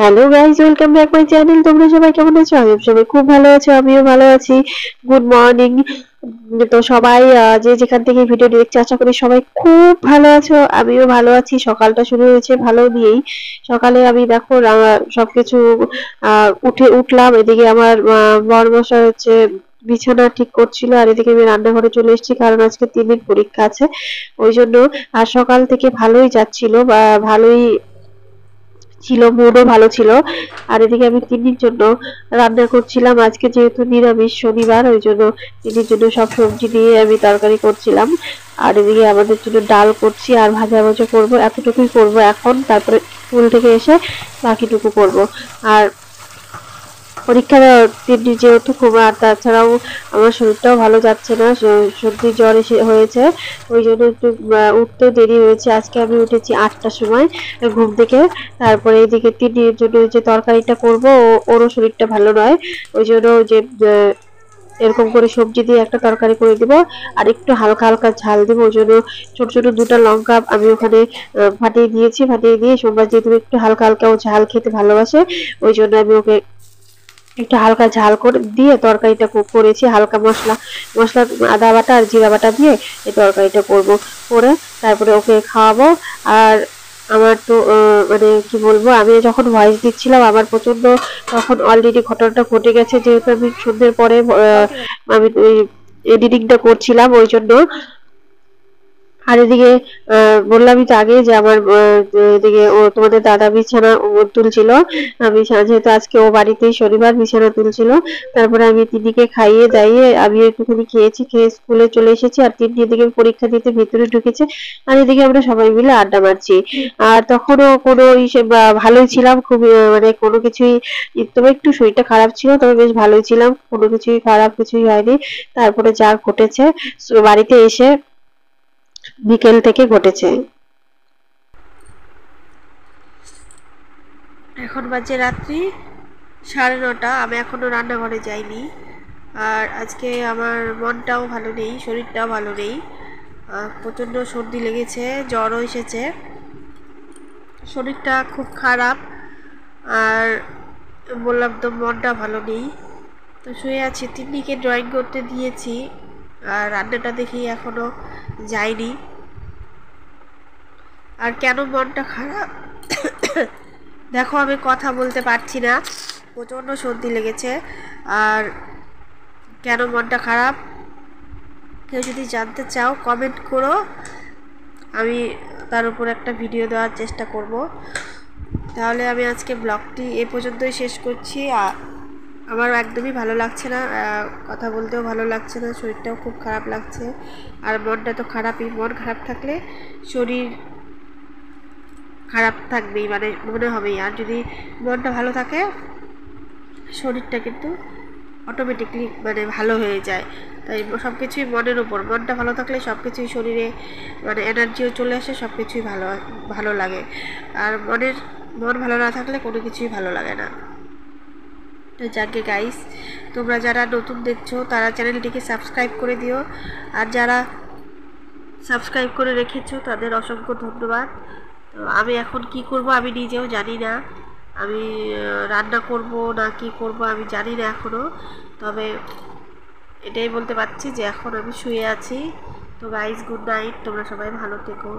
Hello guys, welcome back my channel. তোমরা সবাই কেমন আছো? আমি সবাই খুব ভালো আছো, আমিও ভালো আছি। Good morning. তো সবাই যে যেখান থেকে ভিডিও দেখছো, আশা করি সবাই খুব ভালো আছো। আমিও ভালো আছি। সকালটা শুরু হয়েছে ভালো দিয়েই। সকালে আমি দেখো সবকিছু উঠলাম। এদিকে আমার বরমশাই হচ্ছে বিছানা ঠিক করছিল, আর এদিকে আমি রান্নাঘরে চলে এসেছি, কারণ আজকে 3 দিন পরীক্ষা আছে ওই জন্য। আর সকাল থেকে ভালোই যাচ্ছিল বা ভালোই ছিল, মুডও ভালো ছিল। আর এদিকে আমি তিন্নির জন্য রান্না করছিলাম। আজকে যেহেতু নিরামিষ শনিবার, ওই জন্য তিন্নির জন্য সব সবজি দিয়ে আমি তরকারি করছিলাম। আর এদিকে আমাদের জন্য ডাল করছি আর ভাজা ভাজা করবো, এতটুকুই করবো এখন। তারপরে স্কুল থেকে এসে বাকিটুকু করব। আর পরীক্ষার তিনটি যেহেতু খুব, আর তাছাড়াও আমার শরীরটাও ভালো যাচ্ছে না, সর্দি জ্বর হয়েছে, ওই জন্য একটু উঠতে দেরি হয়েছে। আজকে আমি উঠেছি 8টার সময় ঘুম থেকে। তারপরে এদিকে তিন্নির জন্য যে তরকারিটা করব, ওরও শরীরটা ভালো নয়, ওই জন্য যে এরকম করে সবজি দিয়ে একটা তরকারি করে দিব, আর একটু হালকা হালকা ঝাল দিব। ওই জন্য ছোট ছোট 2টা লঙ্কা আমি ওখানে ফাটিয়ে দিয়েছি। ফাটিয়ে দিয়ে সোমবার যেহেতু একটু হালকা হালকা ও ঝাল খেতে ভালোবাসে, ওই জন্য আমি ওকে একটু হালকা ঝাল করে দিয়ে তরকারিটা করেছি। হালকা মশলা মশলা আদা বাটা আর জিরা বাটা দিয়ে এই তরকারিটা করে তারপরে ওকে খাওয়াবো। আর আমার তো মানে কি বলবো, আমি যখন ভয়েস দিচ্ছিলাম আমার প্রচন্ড, তখন অলরেডি ঘটনাটা ঘটে গেছে, যেহেতু আমি সন্ধ্যের পরে আমি ওই এডিটিংটা করছিলাম ওই জন্য। আর এদিকে বললামই তো আগে যে আমার এদিকে ও তোমাদের দাদা বিছানা তুলছিল। বিছানা যেহেতু আজকে ও বাড়িতেই শনিবার, বিছানা তুলছিল। তারপরে আমি তিন্নিকে খাইয়ে দাইয়ে আমি একটুখানি খেয়েছি, খেয়ে স্কুলে চলে এসেছি। আর তিন্নি এদিকে পরীক্ষা দিতে ভিতরে ঢুকেছে, আর এদিকে আমরা সবাই মিলে আড্ডা মারছি। আর তখনও কোনো ভালোই ছিলাম, খুব মানে কোনো কিছুই, তবে একটু শরীরটা খারাপ ছিল, তবে বেশ ভালোই ছিলাম, কোনো কিছুই খারাপ কিছুই হয়নি। তারপরে যা ঘটেছে বাড়িতে এসে বিকেল থেকে ঘটেছে। এখন বাজে রাত্রি 9:30। আমি এখনো রান্নাঘরে যাইনি। আর আজকে আমার মনটাও ভালো নেই, শরীরটাও ভালো নেই, প্রচণ্ড সর্দি লেগেছে, জ্বরও এসেছে, শরীরটা খুব খারাপ। আর বললাম তো মনটা ভালো নেই, তো শুয়ে আছি। তিন্নিকে ড্রয়িং করতে দিয়েছি, আর রান্নাটা দেখি এখনো যায়নি। আর কেন মনটা খারাপ দেখো, আমি কথা বলতে পারছি না, প্রচণ্ড সর্দি লেগেছে। আর কেন মনটা খারাপ, কেউ যদি জানতে চাও কমেন্ট করো, আমি তার উপর একটা ভিডিও দেওয়ার চেষ্টা করব। তাহলে আমি আজকে ব্লগটি এ পর্যন্তই শেষ করছি। আমার একদমই ভালো লাগছে না, কথা বলতেও ভালো লাগছে না, শরীরটাও খুব খারাপ লাগছে। আর মনটা তো খারাপই, মন খারাপ থাকলে শরীর খারাপ থাকবেই, মানে মনে হবেই। আর যদি মনটা ভালো থাকে শরীরটা কিন্তু অটোমেটিকলি মানে ভালো হয়ে যায়। তাই সব কিছুই মনের উপর, মনটা ভালো থাকলে সব কিছুই শরীরে মানে এনার্জিও চলে আসে, সব কিছুই ভালো ভালো লাগে। আর মন ভালো না থাকলে কোনো কিছুই ভালো লাগে না। তো যাকে গাইস, তোমরা যারা নতুন দেখছো তারা চ্যানেলটিকে সাবস্ক্রাইব করে দিও, আর যারা সাবস্ক্রাইব করে রেখেছো তাদের অসংখ্য ধন্যবাদ। তো আমি এখন কি করব আমি নিজেও জানি না, আমি রান্না করব না কি করব আমি জানি না এখনও। তবে এটাই বলতে পারছি যে এখন আমি শুয়ে আছি। তো গাইস, গুড নাইট, তোমরা সবাই ভালো থেকো।